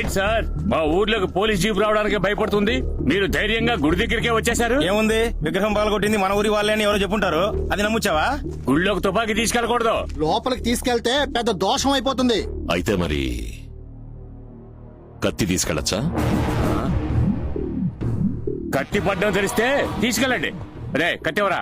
ఏంటి సార్ మా ఊర్లోకి పోలీస్ జీప్ రావడానికి భయపడుతుంది, మీరు ధైర్యంగా గుడి దగ్గరికే వచ్చేసారు. ఏముంది, విగ్రహం పాల్గొట్టింది మన ఊరి వాళ్ళే అని ఎవరో చెప్పుంటారు, అది నమ్ముచ్చావా? గుళ్ళోకి తుపాకీ తీసుకెళ్ళకూడదు. లోపలికి తీసుకెళ్తే పెద్ద దోషం అయిపోతుంది. అయితే మరి కత్తి తీసుకెళ్ళచ్చా? కత్తి పడ్డం తెలిస్తే తీసుకెళ్ళండి. రే కత్తివరా.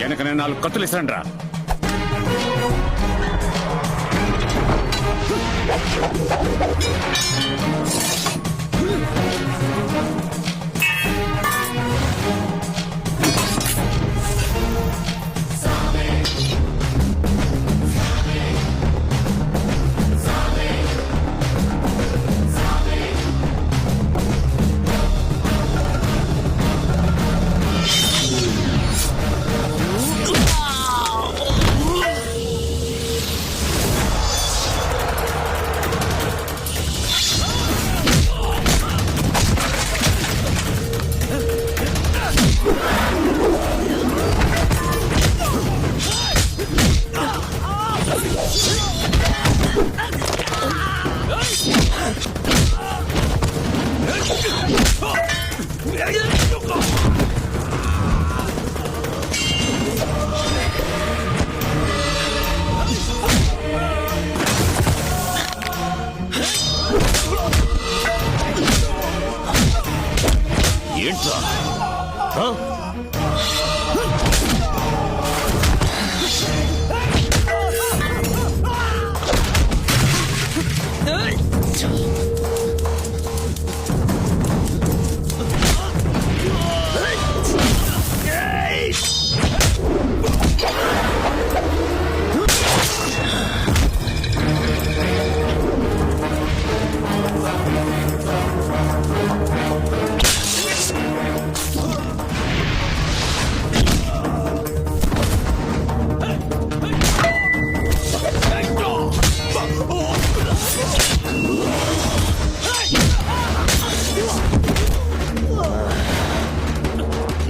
వెనకనే 4 కత్తులు ఇస్తాను రా. ఏంట్రా?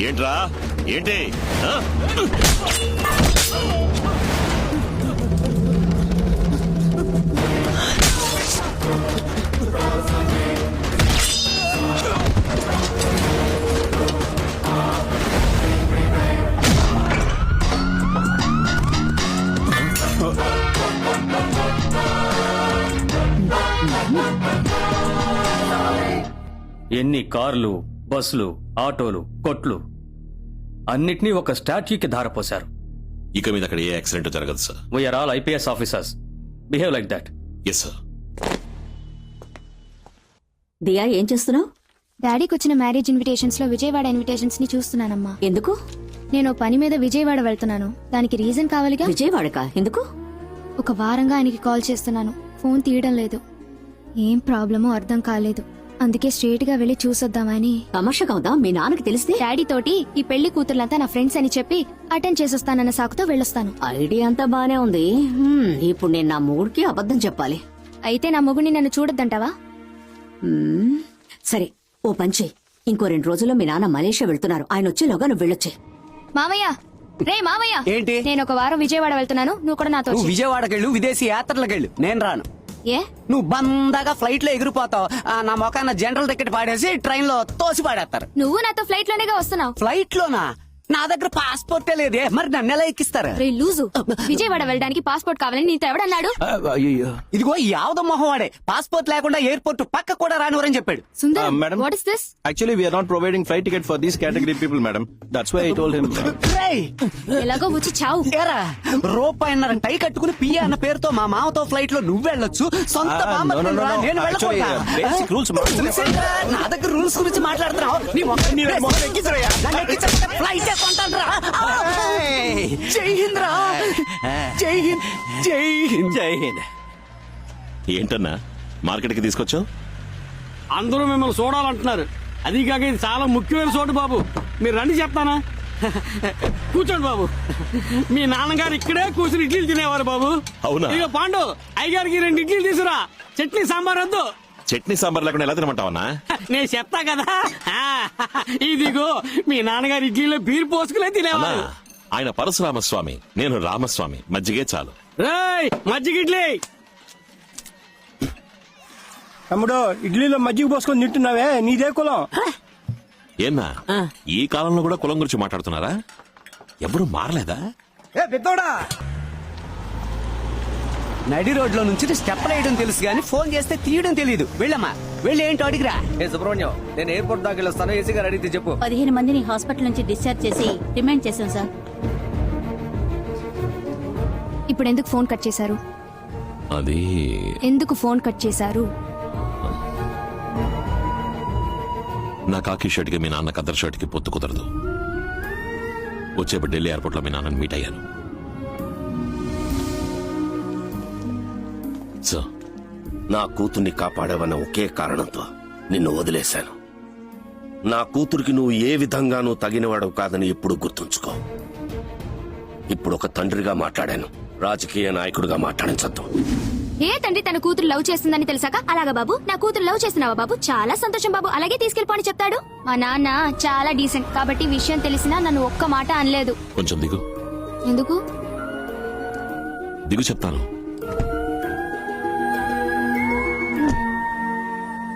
ఏంట్రా? ఏంటి? ఎన్ని కార్లు, బస్సులు, ఆటోలు, కొట్లు అన్నిటినీ ఒక స్టాట్యూకి ధారపోశారు. ఇక మీద అక్కడ ఏ యాక్సిడెంట్ జరగదు sir. We are all IPS officers. Behave like that. Yes sir. Diya, ఏం చేస్తున్నావు? డాడీకి వచ్చిన మ్యారేజ్ ఇన్విటేషన్స్ లో విజయవాడ ఇన్విటేషన్స్ ని చూస్తున్నానమ్మా. ఎందుకు? నేను పని మీద విజయవాడ వెళ్తున్నాను. దానికి రీజన్ కావాలిగా. విజయవాడకా? ఎందుకు? ఒక వారంగా ఆయనకి కాల్ చేస్తున్నాను, ఫోన్ తీయడం లేదు. ఏం ప్రాబ్లమో అర్థం కాలేదు. అందుకే స్ట్రేట్ గా వెళ్లి చూసొద్దామని. తమాషాగా ఉందా? మీ నాన్నకి తెలిస్తే? డాడీ తోటి ఈ పెళ్లి కూతుర్లంతా నా ఫ్రెండ్స్ అని చెప్పి అటెండ్ చేసొస్తానన్న సాకుతో వెళ్ళొస్తాను. ఐడియా అంతా బానే ఉంది. ఇప్పుడు నేను నా మూడ్కి అబద్ధం చెప్పాలి. అయితే నా మొగుడిని నన్ను చూడొద్దంటావా? సరే, ఓ పంచే. ఇంకో 2 రోజుల్లో మీ నాన్న మలేషియా వెళ్తున్నారు. ఆయన వచ్చేలోగా నువ్వు వెళ్ళొచ్చే. మామయ్య, రే మామయ్య. ఏంటి? నేను ఒక వారం విజయవాడ వెళ్తున్నాను, నువ్వు కూడా నాతో వచ్చేయ్. విజయవాడకెళ్ళు, విదేశీ యాత్రలకెళ్ళు, నేను రాను. ఏ? నువ్వు బందాగా ఫ్లైట్ లో ఎగిరిపోతావు. నా మొఖాన జనరల్ టికెట్ పాడేసి ట్రైన్ లో తోసి పాడేస్తారు. నువ్వు నాతో ఫ్లైట్ లోనేగా వస్తున్నావు. ఫ్లైట్ లోనా? నా దగ్గర పాస్పోర్టే లేదే, మరి నన్ను ఎలా ఎక్కిస్తారు? రే లూజు, విజయవాడ వెళ్ళడానికి పాస్పోర్ట్ కావాలని నీతో ఎవడన్నాడు? ఇదిగో యావద మొహం వాడే పాస్పోర్ట్ లేకుండా ఎయిర్పోర్ట్ పక్క కూడా రానివరని చెప్పాడు. Sundar, madam. What is this? Actually, we are not providing flight ticket for these category people, madam. That's why I told him. రేయ్, ఎలాగో వచ్చి చావు. ఏరా, రూపాయన్నర టై కట్టుకుని పియ్య అన్న పేరుతో మా మామతో ఫ్లైట్ లో నువ్వు వెళ్ళొచ్చు, సొంత బామ్మర్దిని రా, నేను Actually, వెళ్ళకూడదా? basic rules. Rules ఏంట్రా? నా దగ్గర రూల్స్ గురించి మాట్లాడుతున్నావు. నీ మొహం ఎక్కించరా? నన్ను ఎక్కించకపోతే ఫ్లైట్ కొంటాను రా. జై హింద్ రా. జై హింద్, జై హింద్, జై హింద్. ఏంటన్నా మార్కెట్ కి తీసుకొచ్చావు? అందరూ మిమ్మల్ని చూడాలంటున్నారు. అది కాక ఇది చాలా ముఖ్యమైన చోటు బాబు, మీరు రండి చెప్తానా. కూర్చోండి బాబు. మీ నాన్నగారు ఇక్కడే కూర్చుని ఇడ్లీలు తినేవారు బాబు. అవునా? ఇక పాండు అయ్యగారికి 2 ఇడ్లీలు తీసురా. చట్నీ సాంబార్ వద్దు. చట్నీ సాంబార్ లేకుండా ఎలా తినమంటావన్నా? నేను చెప్తా కదా. ఇదిగో మీ నాన్నగారు ఇడ్లీలో బీర్ పోసుకునే అన్నా, తినేవారు. ఆయన పరశురామస్వామి, నేను రామస్వామి. మజ్జిగే చాలు. రేయ్ మజ్జిగ ఇడ్లీ. తమ్ముడు ఇడ్లీలో మజ్జిగ పోసుకొని తింటున్నావే, నీదే కులం? ఏన్నా ఈ కాలంలో కూడా కులం గురించి మాట్లాడుతున్నారా? ఎవరు మారలేదా? నడి రోడ్లో నుంచి స్టెప్ వేయడం తెలుసు కానీ ఫోన్ చేస్తే తీయడం తెలియదు. వెళ్ళమ్మా, వెళ్ళి ఏంటో అడిగిరా. సుబ్రహ్మణ్యం, నేను ఎయిర్పోర్ట్ దాకా వెళ్ళొస్తాను. ఏసీ గారు అడిగితే చెప్పు. 15 మందిని హాస్పిటల్ నుంచి డిశ్చార్జ్ చేసి రిమాండ్ చేశాం సార్. ఇప్పుడు ఎందుకు ఫోన్ కట్ చేశారు? అది ఎందుకు ఫోన్ కట్ చేశారు? నా కాకి షర్ట్ కి మీ నాన్న కద్దర్ షర్ట్ కి పొత్తు కుదరదు. వచ్చేప్పుడు ఢిల్లీ ఎయిర్పోర్ట్ లో మీ నాన్నని మీట్ అయ్యాను. సో నా కూతుర్ని కాపాడావన్న ఒకే కారణంతో నిన్ను వదిలేశాను. నా కూతురికి నువ్వు ఏ విధంగానూ తగినవాడవు కాదని ఎప్పుడు గుర్తుంచుకో. ఇప్పుడు ఒక తండ్రిగా మాట్లాడాను, రాజకీయ నాయకుడిగా మాట్లాడించద్దు. ఏ తండ్రి తన కూతురు లవ్ చేస్తుందని తెలిసాక అలాగా బాబు నా కూతురు లవ్ చేస్తున్నావా బాబు, చాలా సంతోషం బాబు, అలాగే తీసుకెళ్ళిపోని చెప్తాడు. మా నాన్న చాలా డీసెంట్ కాబట్టి విషయం తెలిసినా నన్ను ఒక్క మాట అనలేదు. కొంచెం దిగు. ఎందుకు? దిగు చెప్తాను.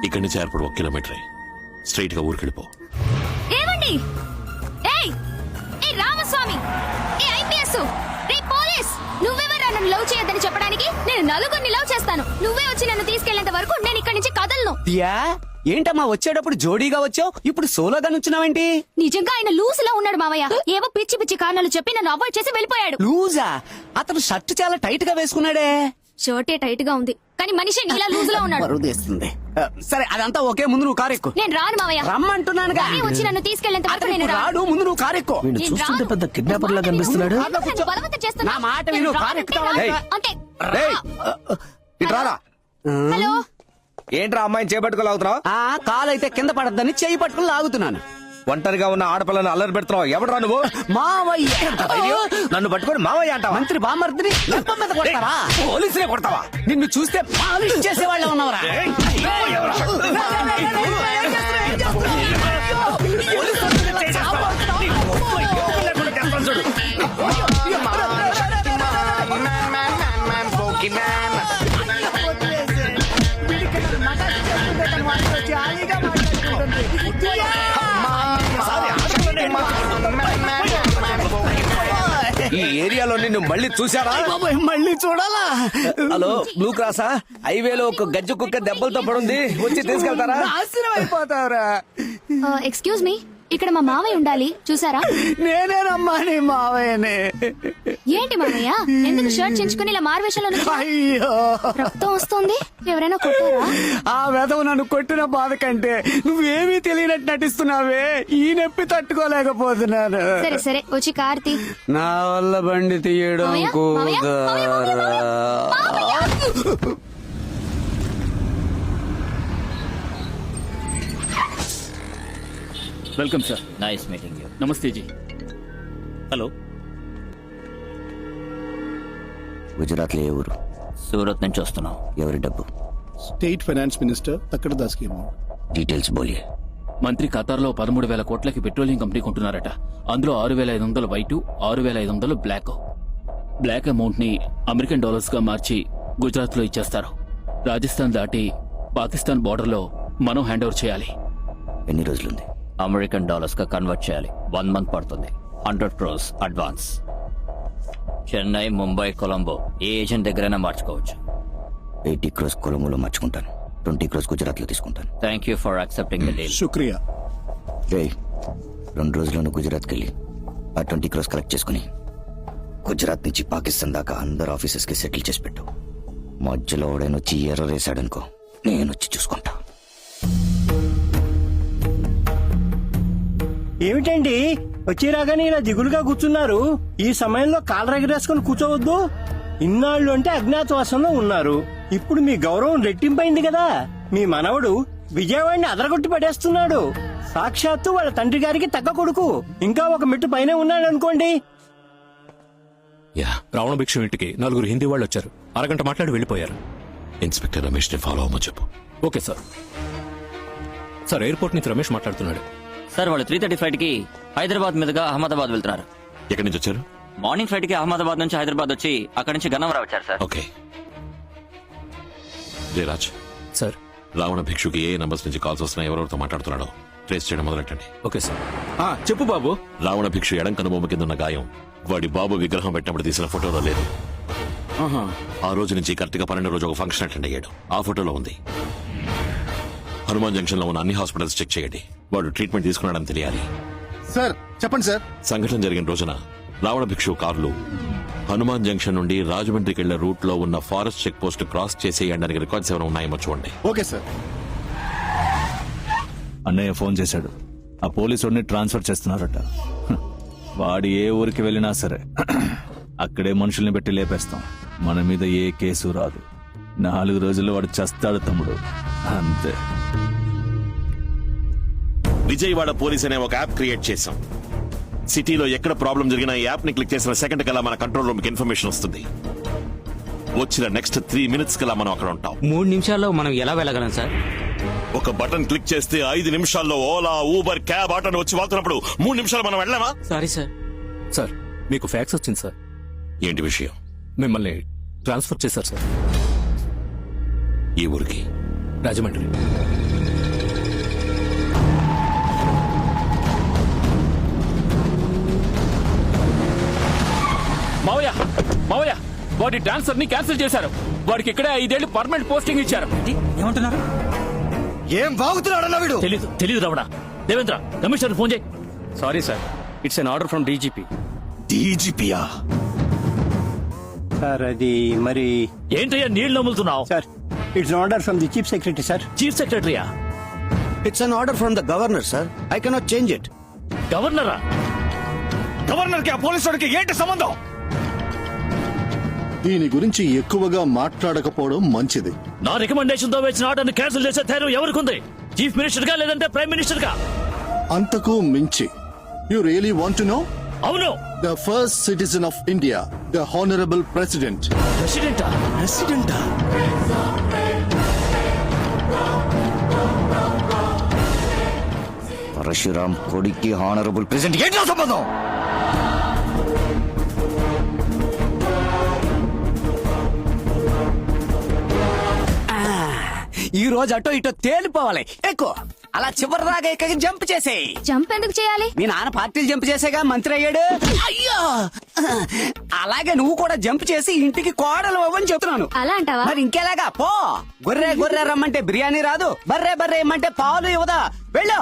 ఇక్కడి నుంచి ఎయిర్పోర్ట్ 1 కిలోమీటర్ స్ట్రైట్ గా ఊరికెళ్ళిపో. ఏమండి? ఏయ్ ఏ రామస్వామి, ఏ ఐపీఎస్, రే పోలీస్, నువ్వెవరా నన్ను లవ్ చేయొద్దని చెప్పడానికి? నేను నలుగురిని లవ్ చేస్తాను. నువ్వే వచ్చి నన్ను తీసుకెళ్లేంత వరకు నేను ఇక్కడి నుంచి కదలను. దియా, ఏంటమ్మా వచ్చేటప్పుడు జోడీగా వచ్చావు, ఇప్పుడు సోలోగా నుంచున్నావేంటి? నిజంగా ఆయన లూజ్ లో ఉన్నాడు మావయ్య. ఏవో పిచ్చి పిచ్చి కారణాలు చెప్పి నన్ను అవాయిడ్ చేసి వెళ్ళిపోయాడు. లూజా? అతను షర్ట్ చాలా టైట్ గా వేసుకున్నాడే. షర్టే టైట్ గా ఉంది కానీ మనిషి నీలా లూజ్ లో ఉన్నాడు. బరువుదేస్తుంది. సరే అదంతా ఓకే, ముందు నువ్వు కారెక్కు. నేను రాను మావయ్య. రమ్మంటున్నానుగా. కానీ వచ్చి నన్ను తీసుకెళ్లేంత వరకు అతను నేను ఇప్పుడు రాడు, ముందు నువ్వు కారెక్కు. నేను రాను. పెద్ద కిడ్నాపర్ లా కనిపిస్తున్నాడు. నన్ను బలవంతం చేస్తున్నావు. నా మాట విను, నేను రాను. కారెక్కుతావా? నేను ఏయ్. రాను. అంటే ఇట్రారా. హలో, ఏంట్రా అమ్మాయిని చేపట్టుకోలాగుతున్నావు? కాలైతే కింద పడద్దని చెయ్యి పట్టుకుని లాగుతున్నాను. ఒంటరిగా ఉన్న ఆడపిల్లని అల్లరి పెడుతున్నావు. ఎవడరా నువ్వు? మావయ్య. నన్ను పట్టుకొని మావయ్య అంటావా? మంత్రి బామర్దిని లప్పం మీద కొడతావా? పోలీసులే కొడతావా? నిన్ను చూస్తే పాలిష్ చేసేవాళ్ళ ఉన్నవరా? ఈ ఏరియాలో నిన్ను మళ్ళీ చూసారా? మళ్ళీ చూడాలా? హలో, బ్లూ క్రాసా? హైవేలో ఒక గజ్జు కుక్క దెబ్బలతో పడుంది, వచ్చి తీసుకెళ్తారా? నాశనం అయిపోతావురా. ఎక్స్క్యూజ్ మీ, ఇక్కడ మా మావయ్య ఉండాలి, చూసారా? నేనేనమ్మా నీ మావయ్యనే. ఏంటి మావయ్య, ఎందుకు షర్ట్ చించుకుని ఇలా మారువేషంలో నుంచున్నావు? అయ్యో, రక్తం వస్తుంది. ఎవరైనా కొట్టారా? ఆ వెధవ నన్ను కొట్టిన బాధ కంటే నువ్వేమీ తెలియనట్టు నటిస్తున్నావే, ఈ నొప్పి తట్టుకోలేకపోతున్నాను. సరే సరే, వచ్చి కార్తీ. నా వల్ల బండి తీయడం మావయ్య, మావయ్య, మావయ్య, మావయ్య, మావయ్య. Welcome sir. Nice meeting you. నమస్తే జీ. హలో, గుజరాత్ లో ఏ ఊరు? సూరత్ నుంచి వస్తున్నాం. ఎవరి డబ్బు? స్టేట్ ఫైనాన్స్ మినిస్టర్ తక్కడ దాస్ కి అమౌంట్. డీటెయిల్స్ బోలియే. మంత్రి ఖతార్లో 13,000 కోట్లకి పెట్రోలియం కంపెనీ కొంటున్నారట. అందులో 6,500 వైట్, 6,500 బ్లాక్. బ్లాక్ అమౌంట్ ని అమెరికన్ డాలర్స్ గా మార్చి గుజరాత్ లో ఇచ్చేస్తారు. రాజస్థాన్ దాటి పాకిస్తాన్ బోర్డర్ లో మనం హ్యాండ్ ఓవర్ చేయాలి. ఎన్ని రోజులుంది? అమెరికన్ డాలర్స్ గా కన్వర్ట్ చేయాలి. 1 మంత్ పడుతుంది. 100 crores అడ్వాన్స్. చెన్నై, ముంబై, కొలంబో ఏ ఏజెంట్ దగ్గరైనా మార్చుకోవచ్చు. 80 crores కొలంబోలో మార్చుకుంటాను. 20 crores గుజరాత్ లో తీసుకుంటాను. Thank you for accepting the deal. శుక్రియా. రే, 2 రోజుల్లోనూ గుజరాత్కి వెళ్ళి ఆ 20 crores కలెక్ట్ చేసుకుని గుజరాత్ నుంచి పాకిస్తాన్ దాకా అందరు ఆఫీసెస్ కి సెటిల్ చేసి పెట్టు. మధ్యలో ఓడైనా వచ్చి ఎర్ర వేసాడనుకో, నేను వచ్చి చూసుకుంటా. ఏమిటండి వచ్చి రాగానే ఇలా దిగులుగా కూర్చున్నారు? ఈ సమయంలో కాళ్ళు ఎగరేసుకుని కూర్చోవద్దు. ఇన్నాళ్ళు అంటే అజ్ఞాతవాసంలో ఉన్నారు. ఇప్పుడు మీ గౌరవం రెట్టింపైంది కదా. మీ మనవడు విజయవాడిని అదరగొట్టి పడేస్తున్నాడు. సాక్షాత్తు వాళ్ళ తండ్రి గారికి తగ్గ కొడుకు. ఇంకా ఒక మెట్టు పైనే ఉన్నాడు అనుకోండి. యా, రావణ భిక్షు ఇంటికి 4 హిందీ వాళ్ళు వచ్చారు. అరగంట మాట్లాడి వెళ్ళిపోయారు. ఇన్స్పెక్టర్ రమేష్ ని ఫాలో అవ్వమని చెప్పు. Okay sir. సార్, ఎయిర్పోర్ట్ నుంచి రమేష్ మాట్లాడుతున్నాడు. సార్ వాళ్ళు 3:30 ఫ్లైట్ కి హైదరాబాద్ మీదుగా అహ్మదాబాద్ వెళ్తున్నారు. ఎక్కడి నుంచి వచ్చారు? మార్నింగ్ ఫ్లైట్ కి అహ్మదాబాద్ నుంచి హైదరాబాద్ వచ్చి అక్కడి నుంచి గన్నవరం వచ్చారు సార్. ఓకే. జయరాజ్, సార్. రావణ భిక్షుకి ఏ నంబర్స్ నుంచి కాల్స్ వస్తున్నాయి, ఎవరెవరితో మాట్లాడుతున్నాడో ట్రేస్ చేయడం మొదలెట్టండి. Okay sir. చెప్పు బాబు. రావణ భిక్షు ఎడం కనుబొమ్మ కింద ఉన్న గాయం వాడి బాబు విగ్రహం పెట్టినప్పుడు తీసిన ఫోటోలో లేదు. ఆ రోజు నుంచి కరెక్ట్ గా 12 రోజు ఒక ఫంక్షన్ అటెండ్ అయ్యాడు. ఆ ఫోటోలో ఉంది. హనుమాన్ జంక్షన్ లో ఉన్న అన్ని హాస్పిటల్స్ చెక్ చేయండి. వాడు ట్రీట్మెంట్ తీసుకున్నాడని తెలియాలి. సార్ చెప్పండి సార్. సంఘటన జరిగిన రోజున రావణ భిక్షు కార్లు హనుమాన్ జంక్షన్ నుండి రాజమండ్రికి వెళ్లే రూట్ లో ఉన్న ఫారెస్ట్ చెక్ పోస్ట్ క్రాస్ చేసేయడానికి రికార్డ్స్ ఏమైనా ఉన్నాయేమో చూడండి. Okay sir. అన్నయ్య ఫోన్ చేశాడు. ఆ పోలీసుడిని ట్రాన్స్ఫర్ చేస్తున్నారట. వాడు ఏ ఊరికి వెళ్ళినా సరే అక్కడే మనుషుల్ని పెట్టి లేపేస్తాం. మన మీద ఏ కేసు రాదు. 4 రోజుల్లో వాడు చస్తాడు తమ్ముడు, అంతే. విజయవాడ పోలీస్ అనే ఒక యాప్ క్రియేట్ చేశాం. సిటీలో ఎక్కడ ప్రాబ్లం జరిగినా ఈ యాప్ ని క్లిక్ చేసిన సెకండ్ కల్లా మన కంట్రోల్ రూమ్ కి ఇన్ఫర్మేషన్ వస్తుంది. వచ్చిన నెక్స్ట్ 3 minutes కల్లా మనం అక్కడ ఉంటాం. 3 నిమిషాల్లో మనం ఎలా వెళ్ళగలం సార్? ఒక బటన్ క్లిక్ చేస్తే 5 నిమిషాల్లో ఓలా, ఊబర్, క్యాబ్, ఆటో వచ్చి వాళ్తున్నప్పుడు 3 నిమిషాలు మనం వెళ్ళామా? Sorry sir. సార్, మీకు ఫ్యాక్స్ వచ్చింది సార్. ఏంటి విషయం? మిమ్మల్ని ట్రాన్స్ఫర్ చేశారు సార్. ఈ ఊరికి? రాజమండ్రి. మావయ్య వాడి ట్రాన్స్ఫర్ ని క్యాన్సిల్ చేశారు. వాడికి ఇక్కడే 5 ఏళ్లు పర్మనెంట్ పోస్టింగ్ ఇచ్చారు. ఏమంటున్నారు? ఏం బాగుతున్నాడన్నా వీడు? తెలీదు రావడా. దేవేంద్ర, కమిషనర్ ఫోన్ చేయి. Sorry sir, it's an order from DGP. డీజీపీయా? సార్ అది మరి ఏంటయ్యా నీళ్లు నమ్ములుతున్నావు? Sir, it's order from the chief secretary sir. Chief సెక్రటరీయా? It's an order from the governor sir. I cannot change it. గవర్నరా? గవర్నర్ కి ఆ పోలీసు వాడికి ఏంటి సంబంధం? దీని గురించి ఎక్కువగా మాట్లాడకపోవడం మంచిది. నా రికమెండేషన్ తో వేసిన ఆర్డర్ క్యాన్సిల్ చేసే ధైర్యం ఎవరికుంది? చీఫ్ మినిస్టర్ గా లేదంటే ప్రైమ్ మినిస్టర్ గా? అంతకు మించి you really want to know? అవును. The first citizen of India, the honourable president. ప్రెసిడెంటా? ప్రెసిడెంటా? పరశురామ్ కొడుక్కి హానరబుల్ ప్రెసిడెంట్ ఏంటో సంబంధం? ఈ రోజు అటో ఇటో తేలిపోవాలి. ఎక్కువ అలా చివరి దాకా ఎక్కడికి జంప్ చేసేయి. జంప్ ఎందుకు చేయాలి? మీ నాన్న పార్టీలు జంప్ చేసేగా మంత్రి అయ్యాడు. అయ్యో, అలాగే నువ్వు కూడా జంప్ చేసి ఇంటికి కోడలు అవ్వని చెప్తున్నాను. అలా అంటావా? మరి ఇంకెలాగా? పో. గొర్రె రమ్మంటే బిర్యానీ రాదు, బర్రె ఇమ్మంటే పాలు ఇవ్వదా? వెళ్ళు.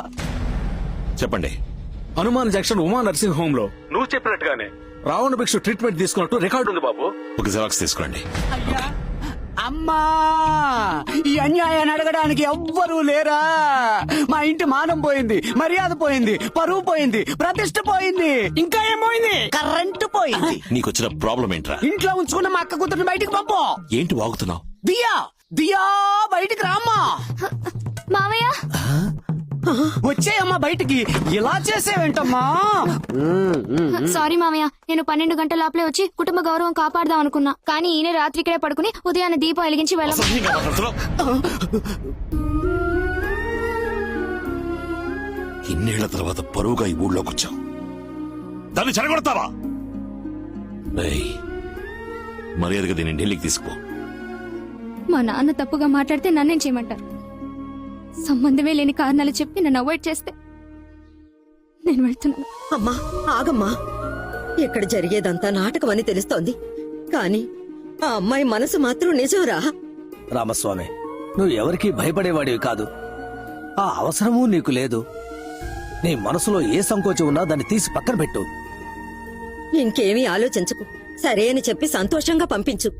చెప్పండి. Hanuman junction Uma nursing home లో నువ్వు చెప్పినట్టుగానే రావణ భిక్షు ట్రీట్మెంట్ తీసుకున్నట్టు రికార్డు ఉంది బాబు. ఒక జిరాక్స్ తీసుకురండి. అయ్యా, అమ్మా, ఈ అన్యాయాన్ని అడగడానికి ఎవ్వరూ లేరా? మా ఇంటి మానం పోయింది, మర్యాద పోయింది, పరువు పోయింది, ప్రతిష్ట పోయింది, ఇంకా ఏం పోయింది? కరెంటు పోయింది. నీకొచ్చిన ప్రాబ్లం ఏంట్రా? ఇంట్లో ఉంచుకున్న మా అక్క కూతురుని బయటికి పంపు. ఏంటి వాగుతున్నావు? దియా బయటికి రామ్మా. మావయ్య వచ్చేయమ్మా బయటికి. ఇలా చేసేవేంటమ్మా? సారీ మావయ్య, నేను 12 గంటల లోపలే వచ్చి కుటుంబ గౌరవం కాపాడదాం అనుకున్నా. కానీ ఈయన రాత్రి ఇక్కడే పడుకుని ఉదయాన్నే దీపం వెలిగించి ఇన్నేళ్ల తర్వాత పరువుగా ఈ ఊళ్ళోకి వచ్చావు. దాన్ని చెడగొడతావా? మర్యాదగా దీన్ని ఢిల్లీకి తీసుకో. మా నాన్న తప్పుగా మాట్లాడితే నన్నేం చేయమంటారు? సంబంధమే లేని కారణాలు చెప్పి నన్ను అవాయిడ్ చేస్తే నేను వెళ్తున్నాను. అమ్మా ఆగమ్మా, ఇక్కడ జరిగేదంతా నాటకం అని తెలుస్తోంది, కానీ ఆ అమ్మాయి మనసు మాత్రం నిజంరా. రామస్వామి, నువ్వు ఎవరికీ భయపడేవాడివి కాదు. ఆ అవసరమూ నీకు లేదు. నీ మనసులో ఏ సంకోచం ఉన్నా దాన్ని తీసి పక్కన పెట్టు. ఇంకేమీ ఆలోచించకు, సరే అని చెప్పి సంతోషంగా పంపించు.